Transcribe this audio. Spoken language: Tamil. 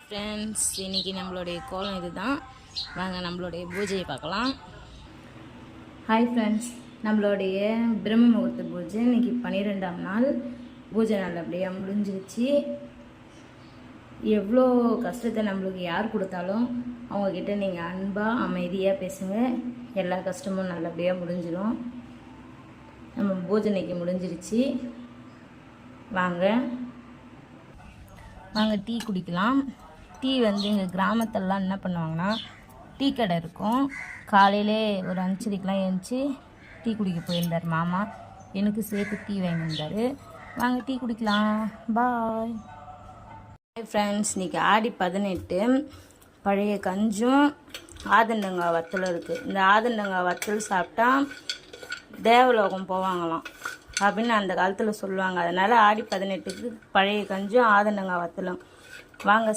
ஃப்ரெண்ட்ஸ், இன்றைக்கி நம்மளுடைய கோலம் இது தான். வாங்க நம்மளுடைய பூஜையை பார்க்கலாம். ஹாய் ஃப்ரெண்ட்ஸ், நம்மளுடைய பிரம்ம முகூர்த்த பூஜை இன்றைக்கி 12ஆம் நாள். பூஜை நல்லபடியாக முடிஞ்சிருச்சு. எவ்வளோ கஷ்டத்தை நம்மளுக்கு யார் கொடுத்தாலும் அவங்கக்கிட்ட நீங்கள் அன்பாக அமைதியாக பேசுங்க. எல்லா கஷ்டமும் நல்லபடியாக முடிஞ்சிடும். நம்ம பூஜை இன்றைக்கி முடிஞ்சிருச்சு. வாங்க டீ குடிக்கலாம். டீ எங்கள் கிராமத்திலலாம் என்ன பண்ணுவாங்கன்னா, டீ கடை இருக்கும். காலையிலே ஒரு 5:30க்கெலாம் எழுந்துச்சி டீ குடிக்க போயிருந்தார் மாமா. எனக்கு சேர்த்து டீ வாங்கி வந்தார். வாங்க டீ குடிக்கலாம். Bye friends. இன்றைக்கி ஆடி 18. பழைய கஞ்சும் ஆதண்டங்காய் வத்தலும் இருக்குது. இந்த ஆதண்டங்காய் வத்தல் சாப்பிட்டா தேவலோகம் போவாங்களாம் அப்படின்னு அந்த காலத்தில் சொல்லுவாங்க. அதனால் ஆடி 18க்கு பழைய கஞ்சும் ஆதண்டங்காய் வத்தலும். வாங்க